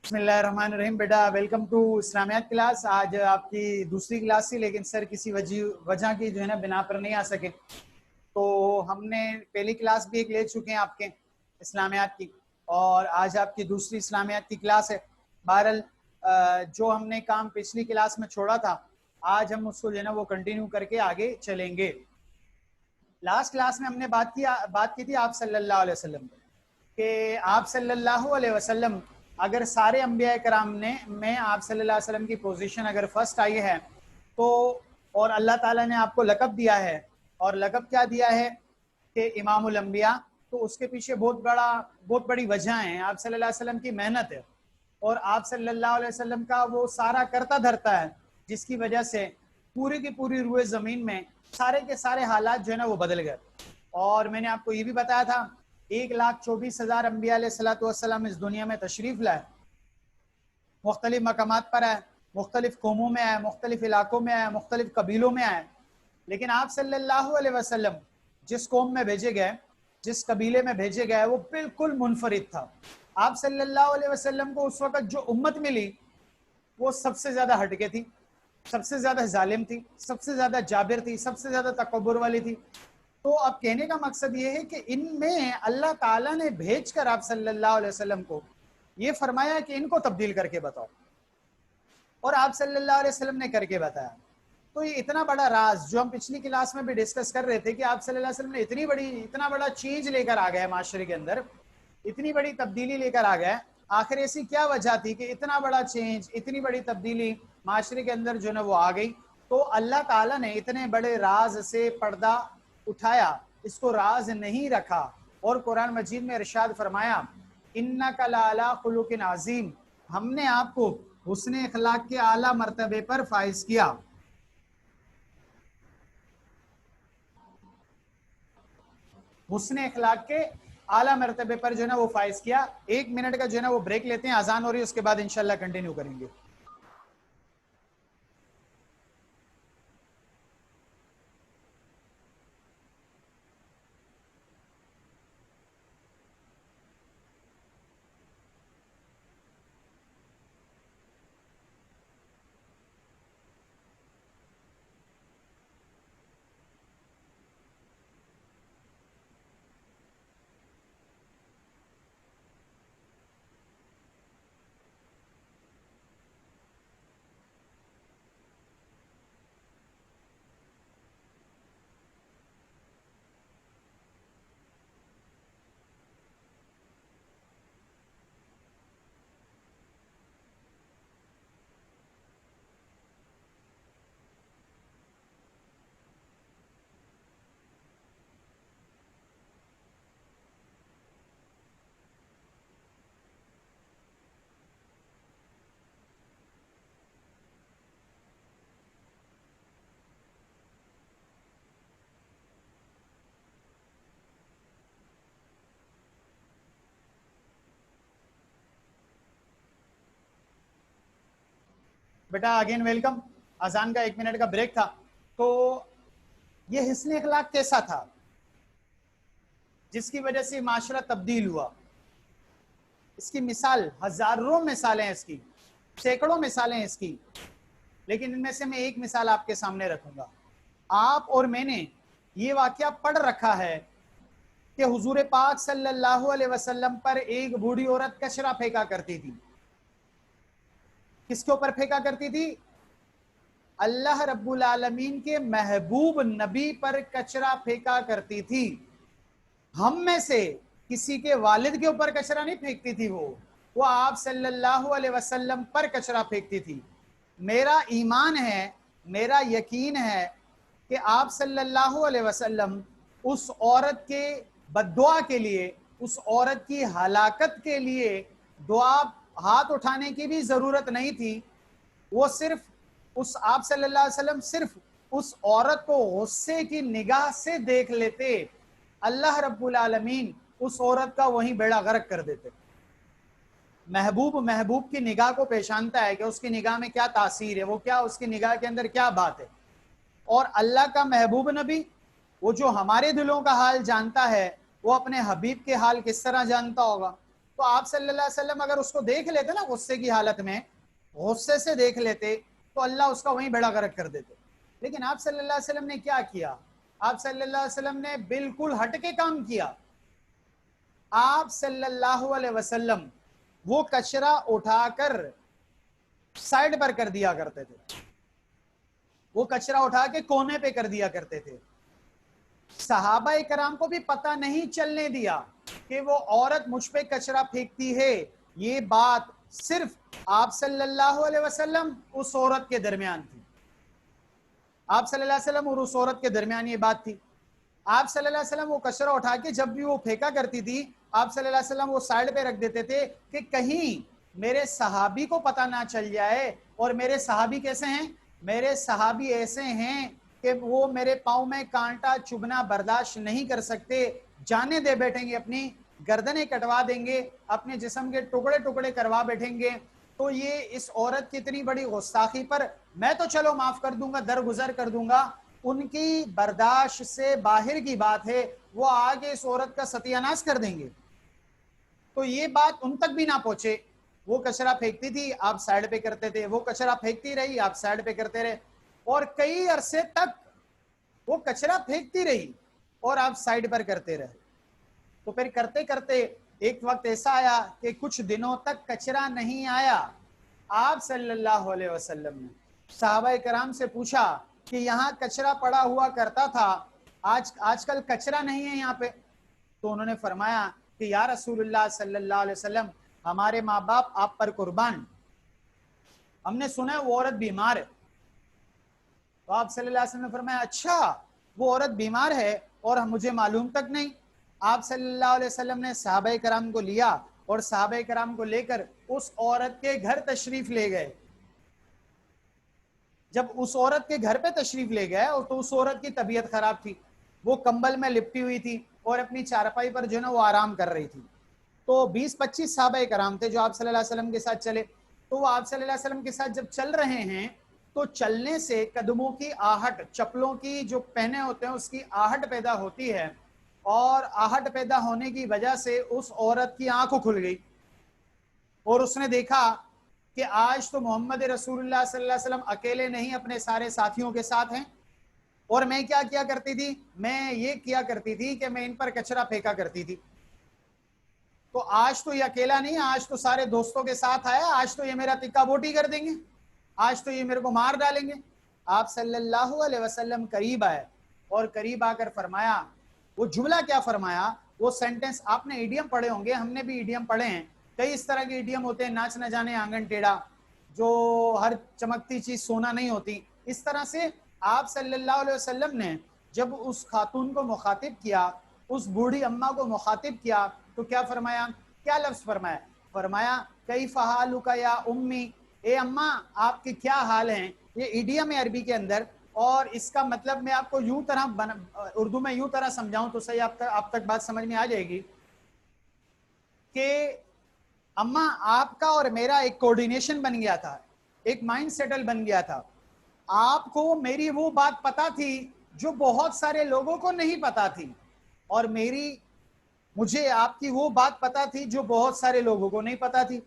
बिस्मिल्लाहिर्रहमानिर्रहीम। बेटा welcome to इस्लामियात class. आज आपकी दूसरी क्लास थी, लेकिन सर किसी वजह की जो है ना बिना पर नहीं आ सके। तो हमने पहली क्लास भी एक ले चुके हैं आपके इस्लामियात की, और आज आपकी दूसरी इस्लामियात की क्लास है। बहरहाल जो हमने काम पिछली क्लास में छोड़ा था, आज हम उसको जो है ना वो कंटिन्यू करके आगे चलेंगे। लास्ट क्लास में हमने बात की थी आप सल्लल्लाहु अलैहि वसल्लम कि आप सल्लल्लाहु अलैहि वसल्लम अगर सारे अंबिया कराम ने में आप सल्लल्लाहु अलैहि वसल्लम की पोजीशन अगर फर्स्ट आई है तो, और अल्लाह ताला ने आपको लक़ब दिया है, और लक़ब क्या दिया है कि इमामुल अंबिया, तो उसके पीछे बहुत बड़ी वजह है। आप सल्लल्लाहु अलैहि वसल्लम की मेहनत है, और आप सल्लल्लाहु अलैहि वसल्लम का वो सारा करता धरता है, जिसकी वजह से पूरी की पूरी रूए ज़मीन में सारे के सारे हालात जो है ना वो बदल गए। और मैंने आपको ये भी बताया था 1,24,000 अंबिया अलैहिस्सलाम इस दुनिया में तशरीफ लाए, मुख्तलिफ मकामात पर आए, मुख्तलिफ कौमों में आए, मुख्तलिफ इलाकों में आए, मुख्तलिफ कबीलों में आए। लेकिन आप सल्लल्लाहु अलैहि वसल्लम जिस कौम में भेजे गए, जिस कबीले में भेजे गए, वो बिल्कुल मुनफरिद था। आप सल्लल्लाहु अलैहि वसल्लम को उस वक्त जो उम्मत मिली वो सबसे ज्यादा हटके थी, सबसे ज्यादा जालिम थी, सबसे ज्यादा जाबिर थी, सबसे ज्यादा तकब्बुर वाली थी। तो अब कहने का मकसद ये है कि इनमें अल्लाह ताला ने भेजकर आप सल्लल्लाहु अलैहि वसल्लम को ये फरमाया कि इनको तब्दील करके बताओ, और आप सल्लल्लाहु अलैहि वसल्लम ने करके बताया। तो ये इतना बड़ा राज जो हम पिछली क्लास में भी डिस्कस कर रहे थे कि आप सल्लल्लाहु अलैहि वसल्लम ने इतना बड़ा चेंज लेकर आ गए माशरे के अंदर, इतनी बड़ी तब्दीली लेकर आ गए। आखिर ऐसी क्या वजह थी कि इतना बड़ा चेंज, इतनी बड़ी तब्दीली माशरे के अंदर जो है वो आ गई? तो अल्लाह ताला ने इतने बड़े राज से पर्दा उठाया, इसको राज नहीं रखा, और कुरान मजीद में इरशाद फरमाया, इन्नका लअला खुलुकिन अज़ीम, हमने आपको हुस्न अखलाक के आला मर्तबे पर फाइज किया। हुस्न अखलाक के आला मर्तबे पर जो है ना वो फाइज किया। 1 मिनट का जो है ना वो ब्रेक लेते हैं, अजान हो रही है, उसके बाद इंशाल्लाह कंटिन्यू करेंगे। बेटा अगेन वेलकम। अजान का 1 मिनट का ब्रेक था। तो ये हिस्न अखलाक कैसा था जिसकी वजह से माशरा तब्दील हुआ? इसकी मिसाल, हजारों मिसालें हैं इसकी, सैकड़ों मिसालें हैं इसकी, लेकिन इनमें से मैं एक मिसाल आपके सामने रखूंगा। आप और मैंने ये वाकया पढ़ रखा है कि हुजूर पाक सल्लल्लाहु अलैहि वसल्लम पर एक बूढ़ी औरत कचरा फेंका करती थी। किसके ऊपर फेंका करती थी? अल्लाह रब्बुल आलमीन के महबूब नबी पर कचरा फेंका करती थी। हम में से किसी के वालिद के ऊपर कचरा नहीं फेंकती थी, वो आप सल्लल्लाहु अलैहि वसल्लम पर कचरा फेंकती थी। मेरा ईमान है, मेरा यकीन है कि आप सल्लल्लाहु अलैहि वसल्लम उस औरत के बद्दुआ के लिए, उस औरत की हलाकत के लिए दुआ हाथ उठाने की भी जरूरत नहीं थी। वो सिर्फ उस आप सल्लल्लाहु अलैहि वसल्लम सिर्फ उस औरत को गुस्से की निगाह से देख लेते, अल्लाह रब्बुल आलमीन उस औरत का वहीं बेड़ा गर्क कर देते। महबूब की निगाह को पहचानता है कि उसकी निगाह में क्या तासीर है, वो क्या, उसकी निगाह के अंदर क्या बात है। और अल्लाह का महबूब नबी, वो जो हमारे दिलों का हाल जानता है, वो अपने हबीब के हाल किस तरह जानता होगा? तो आप सल्लल्लाहु अलैहि वसल्लम अगर उसको देख लेते ना गुस्से की हालत में, गुस्से से देख लेते, तो अल्लाह उसका वहीं बेड़ा गर्क कर देते। लेकिन आप सल्लल्लाहु अलैहि वसल्लम ने क्या किया? आप सल्लल्लाहु अलैहि वसल्लम ने बिल्कुल हटके काम किया। आप सल्लल्लाहु अलैहि वसल्लम वो कचरा उठाकर साइड पर कर दिया करते थे, वो कचरा उठा के कोने पे कर दिया करते थे। सहाबा इकराम को भी पता नहीं चलने दिया कि वो औरत मुझ पे कचरा फेंकती है। ये बात सिर्फ आप सल्लल्लाहु अलैहि वसल्लम उस औरत के दरमियान थी। आप सल्लल्लाहु अलैहि वसल्लम और उस औरत के दरमियान ये बात थी। आप सल्लल्लाहु अलैहि वसल्लम वो कचरा उठा के जब भी वो फेंका करती थी, आप सल्लल्लाहु अलैहि वसल्लम वो साइड पे रख देते थे कि कहीं मेरे सहाबी को पता ना चल जाए। और मेरे सहाबी कैसे हैं? मेरे सहाबी ऐसे हैं कि वो मेरे पाँव में कांटा चुभना बर्दाश्त नहीं कर सकते, जाने दे बैठेंगे, अपनी गर्दनें कटवा देंगे, अपने जिस्म के टुकड़े टुकड़े करवा बैठेंगे। तो ये इस औरत की इतनी बड़ी गुस्ताखी पर मैं तो चलो माफ कर दूंगा, दरगुजर कर दूंगा, उनकी बर्दाश्त से बाहर की बात है, वो आगे इस औरत का सत्यानाश कर देंगे। तो ये बात उन तक भी ना पहुंचे। वो कचरा फेंकती थी, आप साइड पे करते थे, वो कचरा फेंकती रही, आप साइड पे करते रहे, और कई अरसे तक वो कचरा फेंकती रही और आप साइड पर करते रहे। तो फिर करते करते एक वक्त ऐसा आया कि कुछ दिनों तक कचरा नहीं आया। आप सल्लल्लाहु अलैहि वसल्लम ने सहाबा कराम से पूछा कि यहाँ कचरा पड़ा हुआ करता था, आजकल कचरा नहीं है यहाँ पे। तो उन्होंने फरमाया कि या रसूलुल्लाह सल्लल्लाहु अलैहि वसल्लम, हमारे माँ बाप आप पर कुर्बान, हमने सुना है वो औरत बीमार है। तो आप सल्लल्लाहु अलैहि वसल्लम ने फरमाया, अच्छा वो औरत बीमार है और मुझे मालूम तक नहीं। आप सल्लल्लाहु अलैहि वसल्लम ने सहाबा कराम को लिया और सहाबा कराम को लेकर उस औरत के घर तशरीफ ले गए। जब उस औरत के घर पे तशरीफ ले गए तो उस औरत की तबीयत खराब थी, वो कंबल में लिपटी हुई थी और अपनी चारपाई पर जो है ना वो आराम कर रही थी। तो 20-25 सहाबा कराम थे जो आप सल्लल्लाहु अलैहि वसल्लम के साथ चले। तो वो आप सल्लल्लाहु अलैहि वसल्लम के साथ जब चल रहे हैं तो चलने से कदमों की आहट, चप्पलों की जो पहने होते हैं उसकी आहट पैदा होती है, और आहट पैदा होने की वजह से उस औरत की आंख खुल गई और उसने देखा कि आज तो मोहम्मद रसूलुल्लाह सल्लल्लाहु अलैहि वसल्लम अकेले नहीं अपने सारे साथियों के साथ हैं। और मैं क्या किया करती थी? मैं ये किया करती थी कि मैं इन पर कचरा फेंका करती थी। तो आज तो ये अकेला नहीं, आज तो सारे दोस्तों के साथ आया, आज तो ये मेरा तिक्का बोटी कर देंगे, आज तो ये मेरे को मार डालेंगे। आप सल्लल्लाहु अलैहि वसल्लम करीब आए और करीब आकर फरमाया, वो जुमला क्या फरमाया, वो सेंटेंस आपने इडियम पढ़े होंगे, हमने भी इडियम पढ़े हैं। कई इस तरह के इडियम होते हैं, नाच न जाने आंगन टेढ़ा, जो हर चमकती चीज सोना नहीं होती। इस तरह से आप सल्लल्लाहु अलैहि वसल्लम ने जब उस खातून को मुखातिब किया, उस बूढ़ी अम्मा को मुखातिब किया, तो क्या फरमाया, क्या लफ्ज फरमाया? फरमाया कई फहालु का या उम्मी, ए अम्मा आपके क्या हाल हैं। ये इडियम है अरबी के अंदर, और इसका मतलब मैं आपको यूं तरह उर्दू में यूं तरह समझाऊं तो सही आप तक बात समझ में आ जाएगी कि अम्मा आपका और मेरा एक कोऑर्डिनेशन बन गया था, एक माइंड सेटल बन गया था। आपको मेरी वो बात पता थी जो बहुत सारे लोगों को नहीं पता थी, और मुझे आपकी वो बात पता थी जो बहुत सारे लोगों को नहीं पता थी।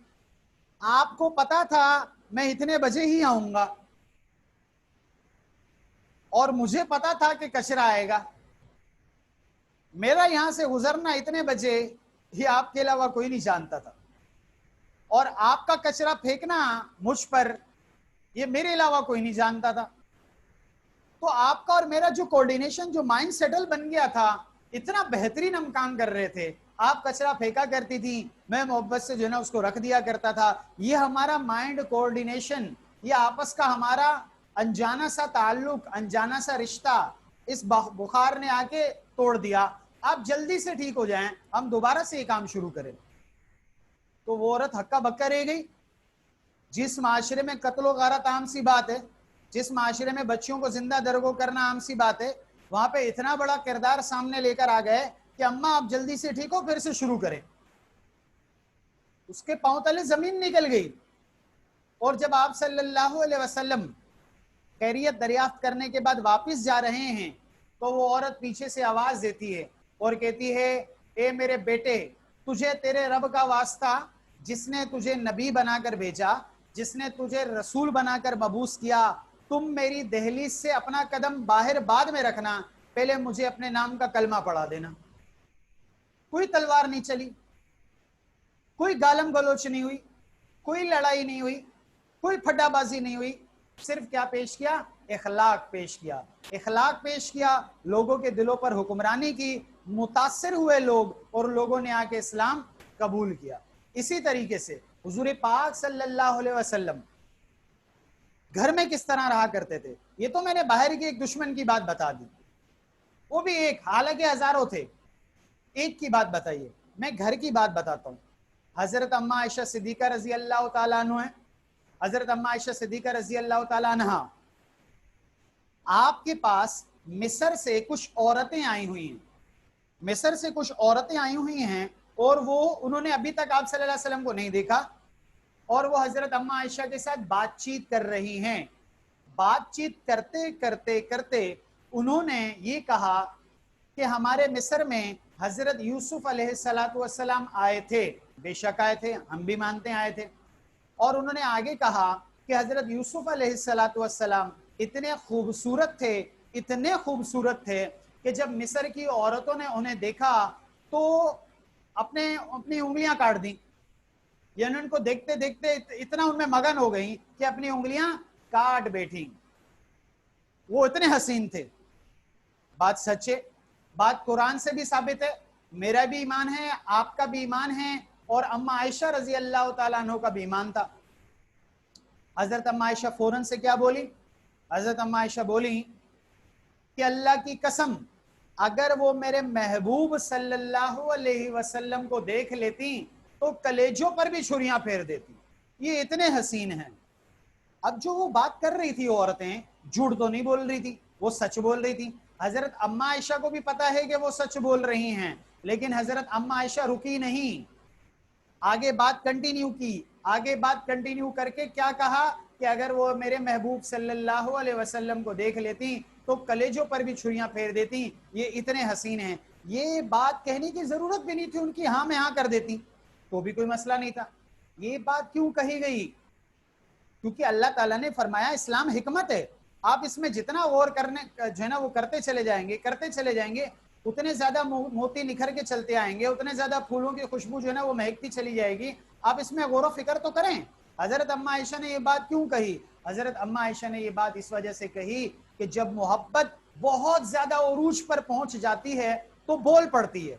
आपको पता था मैं इतने बजे ही आऊंगा, और मुझे पता था कि कचरा आएगा। मेरा यहां से गुजरना इतने बजे ये आपके अलावा कोई नहीं जानता था, और आपका कचरा फेंकना मुझ पर ये मेरे अलावा कोई नहीं जानता था। तो आपका और मेरा जो कोऑर्डिनेशन, जो माइंड सेटल बन गया था, इतना बेहतरीन हम काम कर रहे थे। आप कचरा फेंका करती थी, मैं मोहब्बत से जो है ना उसको रख दिया करता था। ये हमारा माइंड कोऑर्डिनेशन, ये आपस का हमारा अनजाना सा ताल्लुक, अनजाना सा रिश्ता इस बुखार ने आके तोड़ दिया। आप जल्दी से ठीक हो जाएं, हम दोबारा से ये काम शुरू करें। तो वो औरत हक्का बक्का रह गई। जिस माशरे में कत्लो गारत आम सी बात है, जिस माशरे में बच्चियों को जिंदा दरगो करना आम सी बात है, वहां पे इतना बड़ा किरदार सामने लेकर आ गए कि अम्मा आप जल्दी से ठीक हो, फिर से शुरू करें। उसके पांव तले जमीन निकल गई। और जब आप सल्लल्लाहु अलैहि वसल्लम खैरियत दरियाफ्त करने के बाद वापस जा रहे हैं, तो वो औरत पीछे से आवाज देती है और कहती है, ए मेरे बेटे, तुझे तेरे रब का वास्ता, जिसने तुझे नबी बनाकर भेजा, जिसने तुझे रसूल बनाकर मबूस किया, तुम मेरी दहलीज से अपना कदम बाहर बाद में रखना, पहले मुझे अपने नाम का कलमा पढ़ा देना। कोई तलवार नहीं चली, कोई गालम गलोच नहीं हुई, कोई लड़ाई नहीं हुई, कोई फड्डाबाजी नहीं हुई। सिर्फ क्या पेश किया? इखलाक पेश किया। इखलाक पेश किया, लोगों के दिलों पर हुक्मरानी की, मुतासिर हुए लोग और लोगों ने आके इस्लाम कबूल किया। इसी तरीके से हुजूर पाक सल्लल्लाहु अलैहि वसल्लम घर में किस तरह रहा करते थे। ये तो मैंने बाहर के एक दुश्मन की बात बता दी, वो भी एक, हालांकि हजारों थे, एक की बात बताइए। मैं घर की बात बताता हूँ। हजरत अम्मा आयशा सिद्दीका रजी अल्लाह तआला अन्हा है। हजरत अम्मा आयशा सिद्दीका रजी अल्लाह तआला अन्हा, आपके पास मिस्र से कुछ औरतें आई हुई हैं, मिस्र से कुछ औरतें आई हुई हैं, और वो, उन्होंने अभी तक आप सल्लल्लाहु अलैहि वसल्लम को नहीं देखा, और वो हजरत अम्मा आयशा के साथ बातचीत कर रही हैं। बातचीत करते करते करते उन्होंने ये कहा कि हमारे मिस्र में हजरत यूसुफ अलैहिस्सलातु वस्सलाम आए थे। बेशक आए थे, हम भी मानते हैं आए थे। और उन्होंने आगे कहा कि हजरत यूसुफ अलैहिस्सलातु वस्सलाम इतने खूबसूरत थे, इतने खूबसूरत थे कि जब मिस्र की औरतों ने उन्हें देखा तो अपने अपनी उंगलियां काट दी, यानी उनको देखते देखते इतना उनमें मगन हो गई कि अपनी उंगलियां काट बैठी। वो इतने हसीन थे। बात सच है, बात कुरान से भी साबित है, मेरा भी ईमान है, आपका भी ईमान है, और अम्मा आयशा रजी अल्लाह तआला अन्हा का भी ईमान था। हजरत अम्मा आयशा फौरन से क्या बोली? हजरत अम्मा आयशा बोली कि अल्लाह की कसम, अगर वो मेरे महबूब सल्लल्लाहु अलैहि वसल्लम को देख लेती तो कलेजों पर भी छुरियां फेर देती। ये इतने हसीन हैं। अब जो वो बात कर रही थी औरतें, झूठ तो नहीं बोल रही थी, वो सच बोल रही थी। हजरत अम्मा आयशा को भी पता है कि वो सच बोल रही हैं, लेकिन हजरत अम्मा आयशा रुकी नहीं, आगे बात कंटिन्यू की। आगे बात कंटिन्यू करके क्या कहा कि अगर वो मेरे महबूब सल्लल्लाहु अलैहि वसल्लम को देख लेती तो कलेजों पर भी छुरियां फेर देती, ये इतने हसीन हैं। ये बात कहने की जरूरत भी नहीं थी उनकी, हाँ में हाँ कर देती तो भी कोई मसला नहीं था। ये बात क्यों कही गई? क्योंकि अल्लाह ताला ने फरमाया इस्लाम हिकमत है, आप इसमें जितना गौर करने जो है ना वो करते चले जाएंगे, करते चले जाएंगे, उतने ज्यादा मोती निखर के चलते आएंगे, उतने ज्यादा फूलों की खुशबू जो है ना वो महकती चली जाएगी। आप इसमें गौर फिक्र तो करें। हजरत अम्मा आयशा ने ये बात क्यों कही? हजरत अम्मा आयशा ने ये बात इस वजह से कही कि जब मोहब्बत बहुत ज्यादा उरूज पर पहुंच जाती है तो बोल पड़ती है।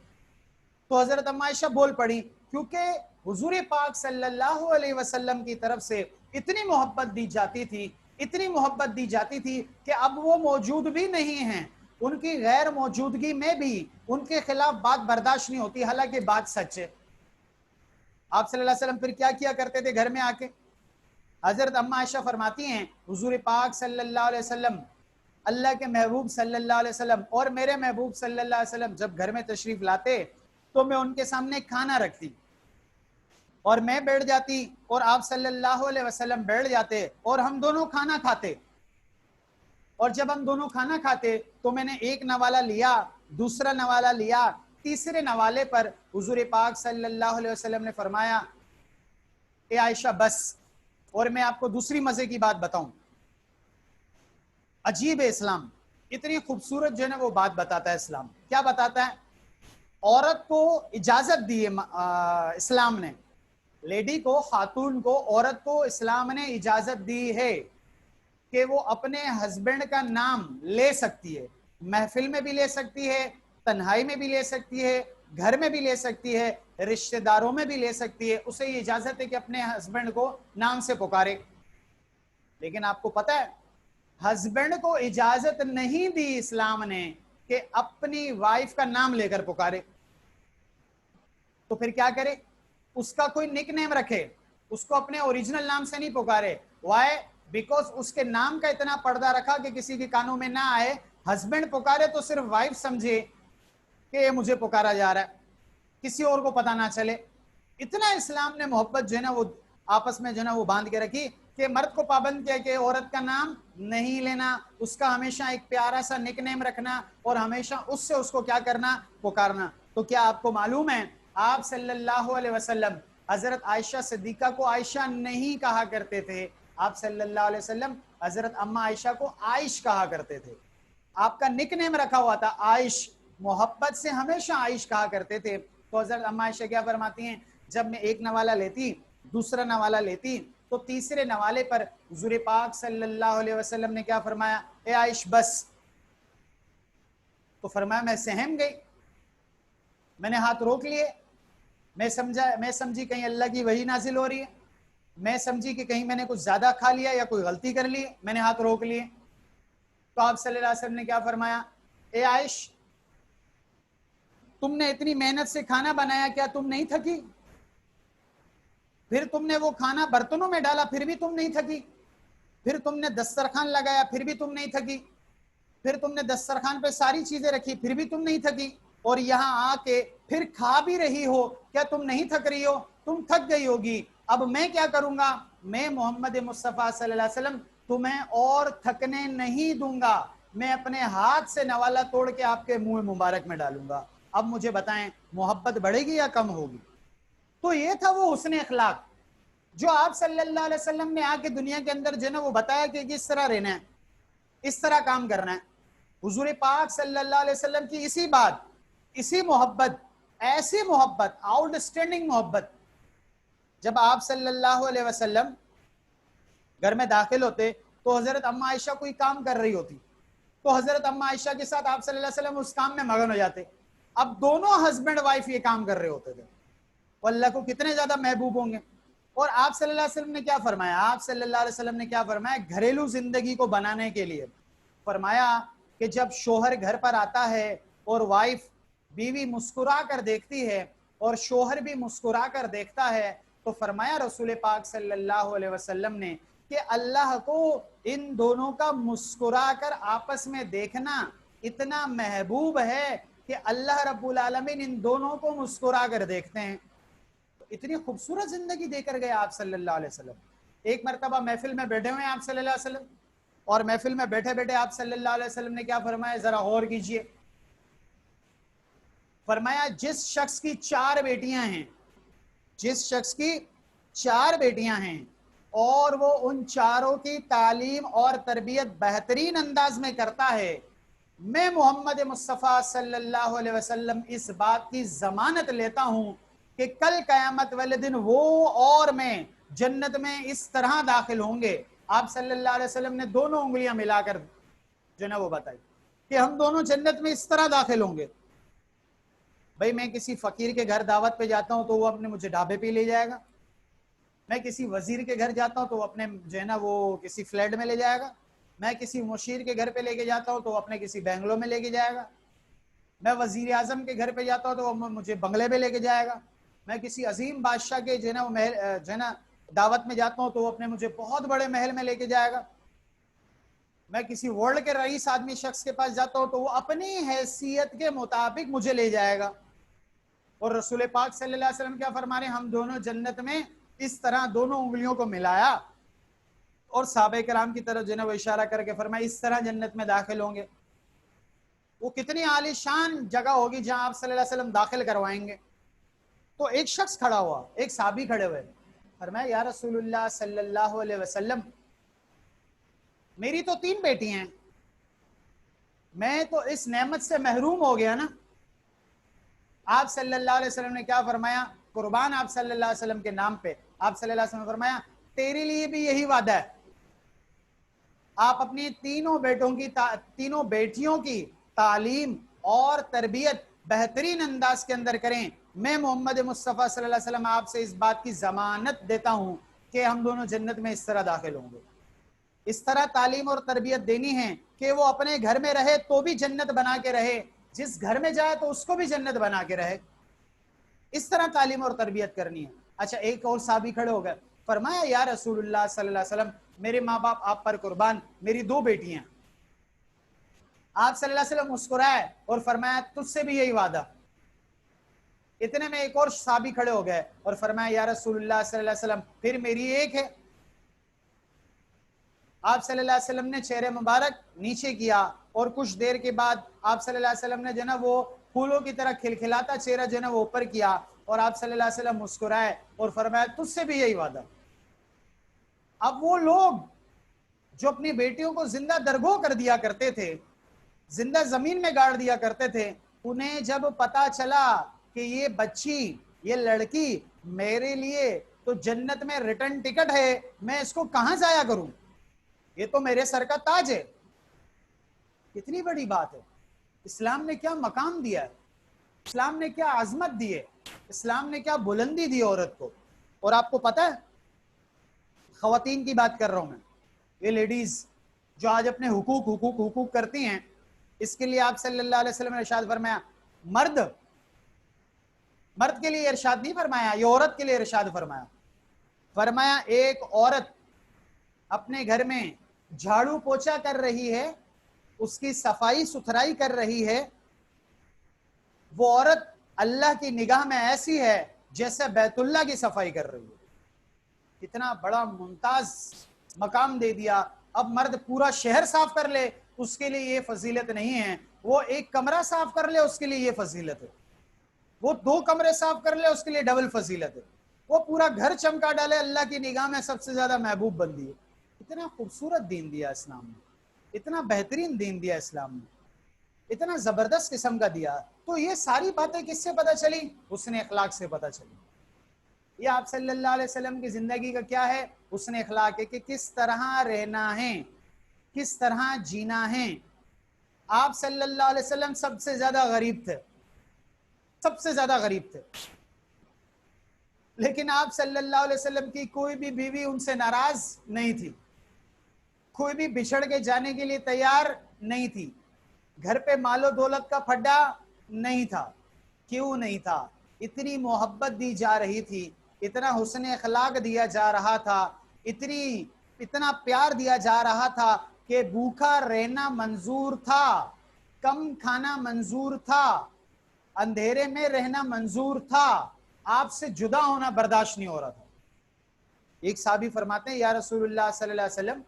तो हजरत अम्मा आयशा बोल पड़ी, क्योंकि हुजूर पाक सल्लल्लाहु अलैहि वसल्लम की तरफ से इतनी मोहब्बत दी जाती थी, इतनी मोहब्बत दी जाती थी कि अब वो मौजूद भी नहीं हैं, उनकी गैर मौजूदगी में भी उनके खिलाफ बात बर्दाश्त नहीं होती, हालांकि बात सच है। आप सल्लल्लाहु अलैहि वसल्लम फिर क्या किया करते थे घर में आके? हजरत अम्मा आयशा फरमाती हैं, हुजूर पाक सल्लल्लाहु अलैहि वसल्लम, अल्लाह के महबूब सल्लल्लाहु अलैहि वसल्लम और मेरे महबूब सल्लल्लाहु अलैहि वसल्लम जब घर में तशरीफ लाते तो मैं उनके सामने खाना रखती और मैं बैठ जाती और आप सल्लल्लाहु अलैहि वसल्लम बैठ जाते और हम दोनों खाना खाते। और जब हम दोनों खाना खाते तो मैंने एक नवाला लिया, दूसरा नवाला लिया, तीसरे नवाले पर हुजूर पाक सल्लल्लाहु अलैहि वसल्लम ने फरमाया, ए आयशा बस। और मैं आपको दूसरी मजे की बात बताऊं, अजीब है इस्लाम, इतनी खूबसूरत जो है ना वो बात बताता है इस्लाम। क्या बताता है? औरत को इजाजत दी है इस्लाम ने, लेडी को, खातून को, औरत को इस्लाम ने इजाजत दी है कि वो अपने हस्बैंड का नाम ले सकती है, महफिल में भी ले सकती है, तन्हाई में भी ले सकती है, घर में भी ले सकती है, रिश्तेदारों में भी ले सकती है, उसे ये इजाजत है कि अपने हस्बैंड को नाम से पुकारे। लेकिन आपको पता है हस्बैंड को इजाजत नहीं दी इस्लाम ने कि अपनी वाइफ का नाम लेकर पुकारे। तो फिर क्या करे? उसका कोई निक नेम रखे, उसको अपने ओरिजिनल नाम से नहीं पुकारे। वाई? बिकॉज उसके नाम का इतना पर्दा रखा कि किसी के कानों में ना आए। हस्बैंड पुकारे तो सिर्फ वाइफ समझे कि ये मुझे पुकारा जा रहा है, किसी और को पता ना चले। इतना इस्लाम ने मोहब्बत जो है ना वो आपस में जो है ना वो बांध के रखी कि मर्द को पाबंद किया कि औरत का नाम नहीं लेना, उसका हमेशा एक प्यारा सा निकनेम रखना और हमेशा उससे उसको क्या करना? पुकारना। तो क्या आपको मालूम है आप सल्लल्लाहु अलैहि वसल्लम हजरत आयशा सिद्दीका को आयशा नहीं कहा करते थे, आप सल्लल्लाहु अलैहि वसल्लम हजरत अम्मा आयशा को आयश कहा करते थे। आपका निकनेम रखा हुआ था आयश, मोहब्बत से हमेशा आयश कहा करते थे। तो हजरत अम्मा आयशा क्या फरमाती हैं, जब मैं एक नवाला लेती, दूसरा नवाला लेती, तो तीसरे नवाले पर हुजूर पाक सल्लल्लाहु अलैहि वसल्लम ने क्या फरमाया, ए आयश बस। तो फरमाया मैं सहम गई, मैंने हाथ रोक लिए। मैं समझी कहीं अल्लाह की वही नाजिल हो रही है, मैं समझी कि कहीं मैंने कुछ ज्यादा खा लिया या कोई गलती कर ली, मैंने हाथ रोक लिए। तो आप सल्लल्लाहु अलैहि वसल्लम ने क्या फरमाया, ए आयश तुमने इतनी मेहनत से खाना बनाया, क्या तुम नहीं थकी? फिर तुमने वो खाना बर्तनों में डाला, फिर भी तुम नहीं थकी? फिर तुमने दस्तरखान लगाया, फिर भी तुम नहीं थकी? फिर तुमने दस्तरखान पे सारी चीजें रखी, फिर भी तुम नहीं थकी? और यहाँ आके फिर खा भी रही हो, क्या तुम नहीं थक रही हो? तुम थक गई होगी। अब मैं क्या करूंगा, मैं मोहम्मद मुस्तफ़ा सल्लल्लाहु अलैहि वसल्लम तुम्हें और थकने नहीं दूंगा, मैं अपने हाथ से नवाला तोड़ के आपके मुंह मुबारक में डालूंगा। अब मुझे बताएं, मोहब्बत बढ़ेगी या कम होगी? तो ये था वो हुस्न अखलाक जो आप सल्लल्लाहु अलैहि वसल्लम ने आके दुनिया के अंदर जो है ना वो बताया कि किस तरह रहना है, इस तरह काम करना है। हुजूर पाक सल्लल्लाहु अलैहि वसल्लम की इसी बात, इसी मोहब्बत, ऐसी मोहब्बत, आउटस्टैंडिंग मोहब्बत, जब आप सल्लल्लाहु अलैहि वसल्लम घर में दाखिल होते तो हजरत अम्मा आयशा कोई काम कर रही होती, तो हजरत अम्मा आयशा के साथ आप सल्लल्लाहु अलैहि वसल्लम उस काम में मगन हो जाते। अब दोनों हस्बैंड वाइफ ये काम कर रहे होते थे, तो अल्लाह को कितने ज्यादा महबूब होंगे। और आप सल्लल्लाहु अलैहि वसल्लम ने क्या फरमाया, आप सल्लल्लाहु अलैहि वसल्लम ने क्या फरमाया, घरेलू जिंदगी को बनाने के लिए फरमाया कि जब शोहर घर पर आता है और वाइफ, बीवी मुस्कुरा कर देखती है और शोहर भी मुस्कुरा कर देखता है, तो फरमाया रसूल पाक सल्लल्लाहु अलैहि वसल्लम ने कि अल्लाह को इन दोनों का मुस्कुरा कर आपस में देखना इतना महबूब है कि अल्लाह रब्बुल आलमीन इन दोनों को मुस्कुरा कर देखते हैं। तो इतनी खूबसूरत जिंदगी देकर गए आप सल्लल्लाहु अलैहि वसल्लम। एक मरतबा महफिल में बैठे हुए हैं आप सल्लल्लाहु अलैहि वसल्लम, और महफिल में बैठे बैठे आप सल्लल्लाहु अलैहि वसल्लम ने क्या फरमाया, जरा गौर कीजिए। फरमाया जिस शख्स की 4 बेटियां हैं, जिस शख्स की 4 बेटियां हैं और वो उन चारों की तालीम और तरबियत बेहतरीन अंदाज में करता है, मैं मोहम्मद मुस्तफ़ा सल्लल्लाहु अलैहि वसल्लम इस बात की जमानत लेता हूं कि कल क़यामत वाले दिन वो और मैं जन्नत में इस तरह दाखिल होंगे। आप सल्लल्लाहु अलैहि वसल्लम ने दोनों उंगलियां मिलाकर जो ना वो बताई कि हम दोनों जन्नत में इस तरह दाखिल होंगे। भाई मैं किसी फकीर के घर दावत पे जाता हूं तो वो अपने मुझे ढाबे पे ले जाएगा, मैं किसी वजीर के घर जाता हूं तो वो अपने जो है ना वो किसी फ्लैट में ले जाएगा, मैं किसी मुशीर के घर पे लेके जाता हूं तो अपने किसी बैंगलो में लेके जाएगा, मैं वजीर आजम के घर पे जाता हूं तो वो मुझे बंगले पे लेके जाएगा, मैं किसी अजीम बादशाह के जो है ना वो महल जो है ना दावत में जाता हूं तो वो अपने मुझे बहुत बड़े महल में लेके जाएगा, मैं किसी वर्ल्ड के रईस आदमी शख्स के पास जाता हूं तो वो अपनी हैसियत के मुताबिक मुझे ले जाएगा। और रसूल पाक सल्लल्लाहु अलैहि वसल्लम क्या फरमा रहे हैं, हम दोनों जन्नत में इस तरह दोनों उंगलियों को मिलाया और साहबे कराम की तरफ जो है वो इशारा करके फरमाया इस तरह जन्नत में दाखिल होंगे। वो कितनी आलीशान जगह होगी जहां आप सल्लल्लाहु अलैहि वसल्लम दाखिल करवाएंगे। तो एक शख्स खड़ा हुआ, एक साहबी खड़े हुए, फरमाया या रसूलुल्लाह सल्लल्लाहु अलैहि वसल्लम, मेरी तो 3 बेटी हैं, मैं तो इस नेमत से महरूम हो गया ना। आप सल्लल्लाहु अलैहि वसल्लम ने क्या फरमाया, कुर्बान आप सल्लल्लाहु अलैहि वसल्लम के नाम पे, आप सल्लल्लाहु अलैहि वसल्लम ने फरमाया तेरे लिए भी यही वादा है, आप अपनी तीनों बेटियों की तालीम और तरबियत बेहतरीन अंदाज के अंदर करें। मैं मोहम्मद मुस्तफ़ा सल्लल्लाहु अलैहि वसल्लम आपसे इस बात की जमानत देता हूं कि हम दोनों जन्नत में इस तरह दाखिल होंगे। इस तरह तालीम और तरबियत देनी है कि वो अपने घर में रहे तो भी जन्नत बना के रहे, जिस घर में जाए तो उसको भी जन्नत बना के रहे। इस तरह तालीम और तरबियत करनी है। अच्छा, एक और साहबी खड़े हो गए, फरमाया या रसूलुल्लाह सल्लल्लाहु अलैहि वसल्लम, मेरे माँ बाप आप पर कुर्बान, मेरी 2 बेटियां। आप सल्लल्लाहु अलैहि वसल्लम मुस्कुराए और फरमाया तुझसे भी यही वादा। इतने में एक और साहबी खड़े हो गए और फरमाया या रसूलुल्लाह सल्लल्लाहु अलैहि वसल्लम, फिर मेरी एक है। आप सल्लल्लाहु अलैहि वसल्लम ने चेहरे मुबारक नीचे किया और कुछ देर के बाद आप सल्लल्लाहु अलैहि वसल्लम ने जो ना वो फूलों की तरह खिलखिलाता चेहरा जो ना वो ऊपर किया और आप सल्लल्लाहु अलैहि वसल्लम मुस्कुराए और फरमाया तुझसे भी यही वादा। अब वो लोग जो अपनी बेटियों को जिंदा दरगो कर दिया करते थे, जिंदा जमीन में गाड़ दिया करते थे, उन्हें जब पता चला कि ये बच्ची, ये लड़की मेरे लिए तो जन्नत में रिटर्न टिकट है, मैं इसको कहां जाया करूं, ये तो मेरे सर का ताज है। कितनी बड़ी बात है। इस्लाम ने क्या मकाम दिया है, इस्लाम ने क्या आजमत दी है, इस्लाम ने क्या बुलंदी दी औरत को। और आपको पता है, खवातीन की बात कर रहा हूं मैं, ये लेडीज जो आज अपने हुकूक हुकूक हुकूक करती हैं, इसके लिए आप सल्लल्लाहु अलैहि वसल्लम ने इरशाद फरमाया, मर्द मर्द के लिए इरशाद नहीं फरमाया, ये औरत के लिए इरशाद फरमाया। फरमाया एक औरत अपने घर में झाड़ू पोछा कर रही है, उसकी सफाई सुथराई कर रही है, वो औरत अल्लाह की निगाह में ऐसी है जैसे बैतुल्लाह की सफाई कर रही है। कितना बड़ा मुमताज मकाम दे दिया। अब मर्द पूरा शहर साफ कर ले उसके लिए ये फजीलत नहीं है, वो एक कमरा साफ कर ले उसके लिए ये फजीलत है, वो 2 कमरे साफ कर ले उसके लिए डबल फजीलत है, वो पूरा घर चमका डाले अल्लाह की निगाह में सबसे ज्यादा महबूब बंदी है। इतना खूबसूरत दीन दिया इस्लाम ने, इतना बेहतरीन दीन दिया इस्लाम ने, इतना जबरदस्त किस्म का दिया। तो ये सारी बातें किससे पता चली? उसने अखलाक से पता चली। ये आप सल्लल्लाहु अलैहि वसल्लम की जिंदगी का क्या है? उसने अखलाक है कि किस तरह रहना है, किस तरह जीना है। आप सल्लल्लाहु अलैहि वसल्लम सबसे ज्यादा गरीब थे, सबसे ज्यादा गरीब थे, लेकिन आप सल्लल्लाहु अलैहि वसल्लम की कोई भी बीवी उनसे नाराज नहीं थी, कोई भी बिछड़ के जाने के लिए तैयार नहीं थी, घर पे मालो दौलत का फड्डा नहीं था। क्यों नहीं था? इतनी मोहब्बत दी जा रही थी, इतना हुस्न अखलाक दिया जा रहा था, इतना प्यार दिया जा रहा था कि भूखा रहना मंजूर था, कम खाना मंजूर था, अंधेरे में रहना मंजूर था, आपसे जुदा होना बर्दाश्त नहीं हो रहा था। एक साहबी फरमाते हैं, या रसूलुल्लाह सल्लल्लाहु अलैहि वसल्लम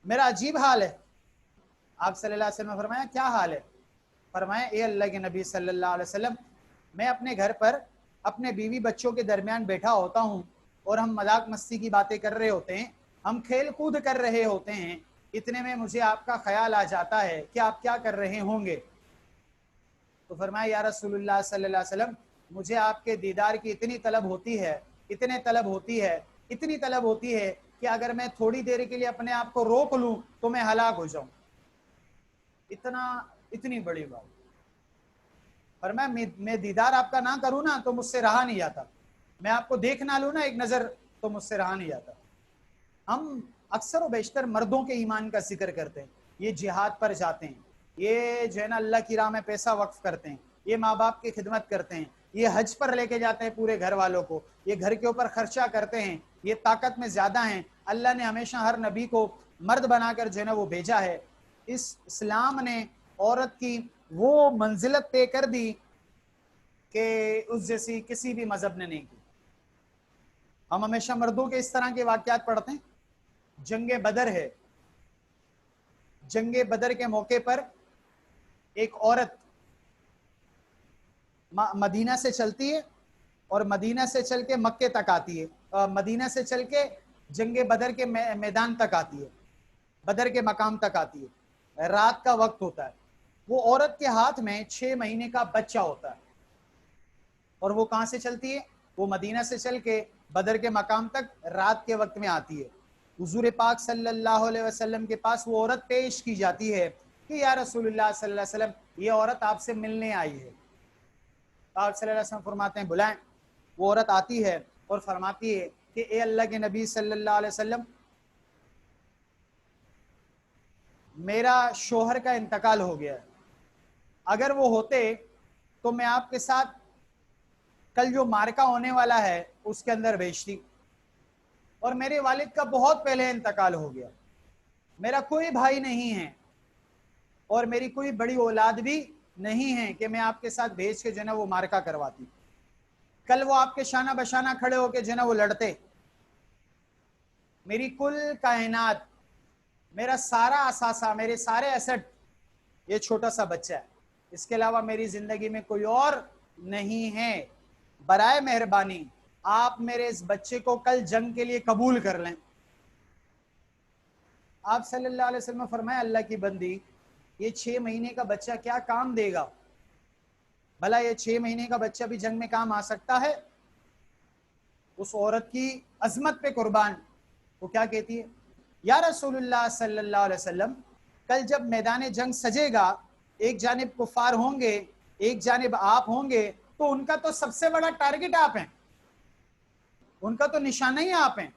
मेरा अजीब हाल है। आप सल्लल्लाहु अलैहि वसल्लम ने फरमाया क्या हाल है? फरमाया ए अल्लाह के नबी सल्लल्लाहु अलैहि वसल्लम, मैं अपने घर पर अपने बीवी बच्चों के दरमियान बैठा होता हूँ और हम मजाक मस्ती की बातें कर रहे होते हैं, हम खेल कूद कर रहे होते हैं, इतने में मुझे आपका ख्याल आ जाता है कि आप क्या कर रहे होंगे। तो फरमाया या रसूलुल्लाह सल्लल्लाहु अलैहि वसल्लम, मुझे आपके दीदार की इतनी तलब होती है, इतने तलब होती है, इतनी तलब होती है कि अगर मैं थोड़ी देर के लिए अपने आप को रोक लूं तो मैं हलाक हो जाऊं। इतनी बड़ी बात। पर मैं दीदार आपका ना करूं ना तो मुझसे रहा नहीं जाता, मैं आपको देख ना लूं ना एक नजर तो मुझसे रहा नहीं जाता। हम अक्सर व बेशतर मर्दों के ईमान का जिक्र करते हैं, ये जिहाद पर जाते हैं, ये जो है ना अल्लाह की राह में पैसा वक्फ करते हैं, ये माँ बाप की खिदमत करते हैं, ये हज पर लेके जाते हैं पूरे घर वालों को, ये घर के ऊपर खर्चा करते हैं, ये ताकत में ज्यादा हैं। अल्लाह ने हमेशा हर नबी को मर्द बनाकर जो है ना वो भेजा है। इस इस्लाम ने औरत की वो मंजिलत तय कर दी कि उस जैसी किसी भी मजहब ने नहीं की। हम हमेशा मर्दों के इस तरह के वाकयात पढ़ते हैं। जंगे बदर है, जंगे बदर के मौके पर एक औरत मदीना से चलती है और मदीना से चल के मक्के तक आती है, मदीना से चल के जंगे बदर के मैदान तक आती है, बदर के मकाम तक आती है। रात का वक्त होता है, वो औरत के हाथ में 6 महीने का बच्चा होता है और वो कहां से चलती है? वो मदीना से चल के बदर के मकाम तक रात के वक्त में आती है। हुजूर पाक सल्लल्लाहु अलैहि वसल्लम के पास वो औरत पेश की जाती है कि या रसूलुल्लाह सल्लल्लाहु अलैहि वसल्लम, ये औरत आपसे मिलने आई है। आप सल्लल्लाहु अलैहि वसल्लम फरमाते हैं बुलाएं। वो औरत आती है और फरमाती है कि ए अल्लाह के नबी सल्लल्लाहु अलैहि वसल्लम, मेरा शोहर का इंतकाल हो गया है, अगर वो होते तो मैं आपके साथ कल जो मार्का होने वाला है उसके अंदर भेजती, और मेरे वालिद का बहुत पहले इंतकाल हो गया, मेरा कोई भाई नहीं है और मेरी कोई बड़ी औलाद भी नहीं है कि मैं आपके साथ भेज के जो ना वो मार्का करवाती, कल वो आपके शाना बशाना खड़े होके जो ना वो लड़ते। मेरी कुल कायनात, मेरा सारा असासा, मेरे सारे एसेट ये छोटा सा बच्चा है, इसके अलावा मेरी जिंदगी में कोई और नहीं है, बराए मेहरबानी आप मेरे इस बच्चे को कल जंग के लिए कबूल कर लें। आप सल्लल्लाहु अलैहि वसल्लम फरमाया, अल्लाह की बंदी, ये 6 महीने का बच्चा क्या काम देगा? भला ये 6 महीने का बच्चा भी जंग में काम आ सकता है? उस औरत की अजमत पे कुर्बान, वो क्या कहती है, या रसूलुल्लाह सल्लल्लाहु अलैहि वसल्लम, कल जब मैदान जंग सजेगा, एक जानिब कुफार होंगे, एक जानिब आप होंगे, तो उनका तो सबसे बड़ा टारगेट आप हैं, उनका तो निशाना ही आप हैं।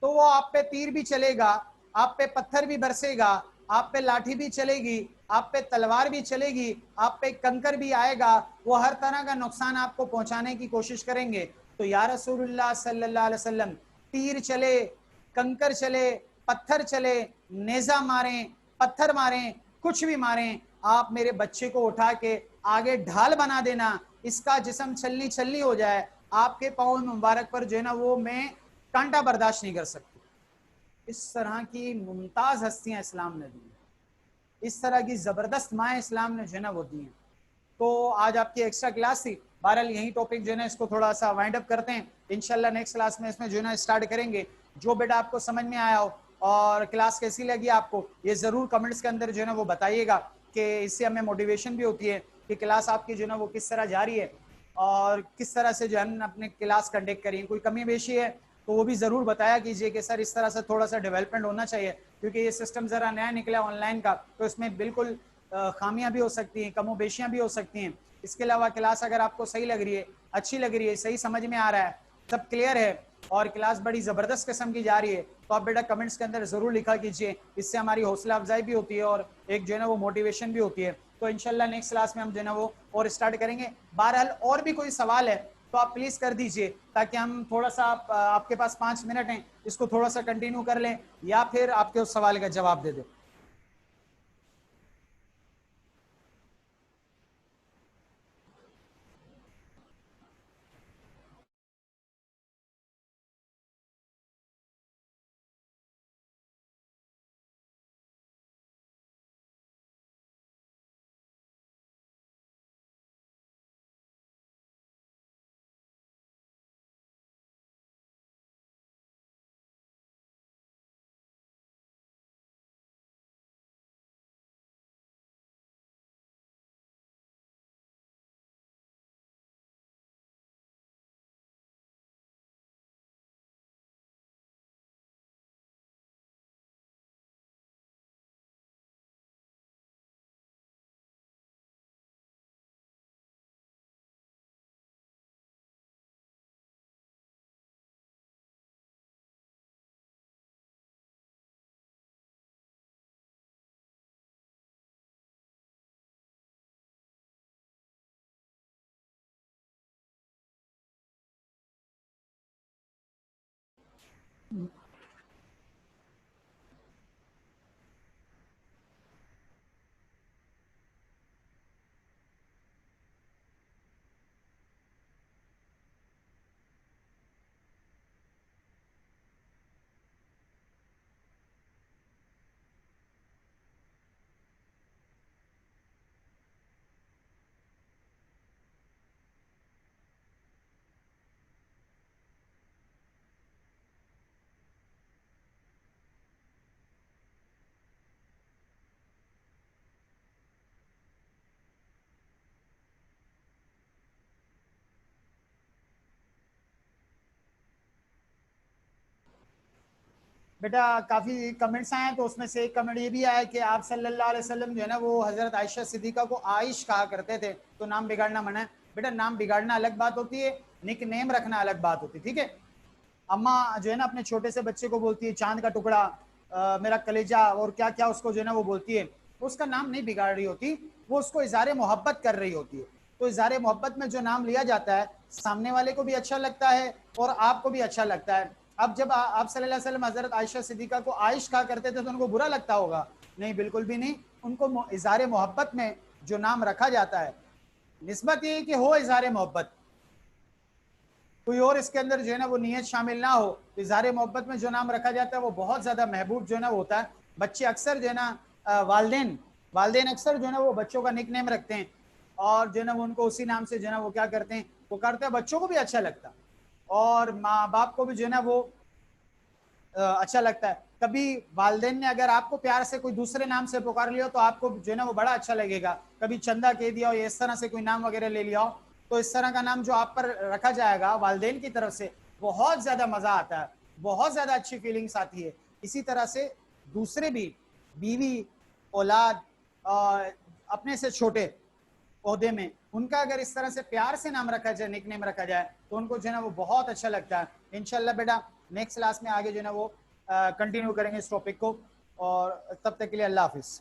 तो वो आप पे तीर भी चलेगा, आप पे पत्थर भी बरसेगा, आप पे लाठी भी चलेगी, आप पे तलवार भी चलेगी, आप पे कंकर भी आएगा, वो हर तरह का नुकसान आपको पहुंचाने की कोशिश करेंगे। तो या रसूलुल्लाह सल्लल्लाहु अलैहि वसल्लम, तीर चले, कंकर चले, पत्थर चले, नेजा मारें, पत्थर मारें, कुछ भी मारें, आप मेरे बच्चे को उठा के आगे ढाल बना देना, इसका जिस्म छलनी छलनी हो जाए, आपके पाँव मुबारक पर जो है ना वो मैं कांटा बर्दाश्त नहीं कर सकती। इस तरह की मुमताज हस्तियां इस्लाम ने दी, इस तरह की जबरदस्त माएँ इस्लाम ने जो है ना वो दी हैं। तो आज आपकी एक्स्ट्रा क्लास थी, बहरहाल यही टॉपिक जो है ना इसको थोड़ा सा वाइंड अप करते हैं, इंशाल्लाह नेक्स्ट क्लास में इसमें जो है ना स्टार्ट करेंगे। जो बेटा आपको समझ में आया हो और क्लास कैसी लगी आपको, ये जरूर कमेंट्स के अंदर जो है ना वो बताइएगा, कि इससे हमें मोटिवेशन भी होती है कि क्लास आपकी जो है ना वो किस तरह जा रही है और किस तरह से जो है अपने क्लास कंडक्ट करिए। कोई कमी बेशी है तो वो भी ज़रूर बताया कीजिए कि सर इस तरह से थोड़ा सा डेवलपमेंट होना चाहिए, क्योंकि ये सिस्टम ज़रा नया निकला ऑनलाइन का, तो इसमें बिल्कुल खामियां भी हो सकती हैं, कमोबेशियां भी हो सकती हैं। इसके अलावा क्लास अगर आपको सही लग रही है, अच्छी लग रही है, सही समझ में आ रहा है, सब क्लियर है और क्लास बड़ी ज़बरदस्त किस्म की जा रही है, तो आप बेटा कमेंट्स के अंदर ज़रूर लिखा कीजिए, इससे हमारी हौसला अफजाई भी होती है और एक जो है ना वो मोटिवेशन भी होती है। तो इंशाल्लाह नेक्स्ट क्लास में हम जो है ना वो और स्टार्ट करेंगे। बहरहाल और भी कोई सवाल है तो आप प्लीज़ कर दीजिए, ताकि हम थोड़ा सा आपके पास 5 मिनट हैं, इसको थोड़ा सा कंटिन्यू कर लें या फिर आपके उस सवाल का जवाब दे दें। बेटा काफ़ी कमेंट्स आए हैं, तो उसमें से एक कमेंट ये भी आया कि आप सल्लल्लाहु अलैहि वसल्लम जो है ना वो हज़रत आयशा सिद्दीक़ा को आइश कहा करते थे, तो नाम बिगाड़ना मना है। बेटा नाम बिगाड़ना अलग बात होती है, निक नेम रखना अलग बात होती है, ठीक है। अम्मा जो है ना अपने छोटे से बच्चे को बोलती है चांद का टुकड़ा, मेरा कलेजा और क्या क्या उसको जो है ना वो बोलती है, उसका नाम नहीं बिगाड़ रही होती, वो उसको इज़हार मोहब्बत कर रही होती है। तो इज़हार मोहब्बत में जो नाम लिया जाता है, सामने वाले को भी अच्छा लगता है और आपको भी अच्छा लगता है। अब जब आप सल्लल्लाहु अलैहि वसल्लम हज़रत आयशा सिद्दीक़ा को आइश कहा करते थे तो उनको बुरा लगता होगा? नहीं, बिल्कुल भी नहीं। उनको इज़हार मोहब्बत में जो नाम रखा जाता है, निस्बत ये है कि हो इज़हार मोहब्बत, कोई और इसके अंदर जो है ना वो नीयत शामिल ना हो, तो इज़हार मोहब्बत में जो नाम रखा जाता है वो बहुत ज़्यादा महबूब जो है ना वो होता है। बच्चे अक्सर जो है ना वालदेन वालदेन अक्सर जो है ना वो बच्चों का निक नेम रखते हैं। और जो है ना वो उनको उसी नाम से जो है ना वो क्या करते हैं, वो करते हैं, बच्चों को भी अच्छा लगता है और माँ बाप को भी जो है ना वो अच्छा लगता है। कभी वालदेन ने अगर आपको प्यार से कोई दूसरे नाम से पुकार लिया तो आपको जो है ना वो बड़ा अच्छा लगेगा। कभी चंदा कह दिया हो या इस तरह से कोई नाम वगैरह ले लिया हो, तो इस तरह का नाम जो आप पर रखा जाएगा वालदेन की तरफ से, बहुत ज्यादा मजा आता है, बहुत ज्यादा अच्छी फीलिंग्स आती है। इसी तरह से दूसरे भी, बीवी, औलाद, अपने से छोटे ओहदे में, उनका अगर इस तरह से प्यार से नाम रखा जाए, निक नेम रखा जाए, तो उनको जो है ना वो बहुत अच्छा लगता है। इंशाल्लाह बेटा नेक्स्ट क्लास में आगे जो है ना वो कंटिन्यू करेंगे इस टॉपिक को, और तब तक के लिए अल्लाह हाफिज।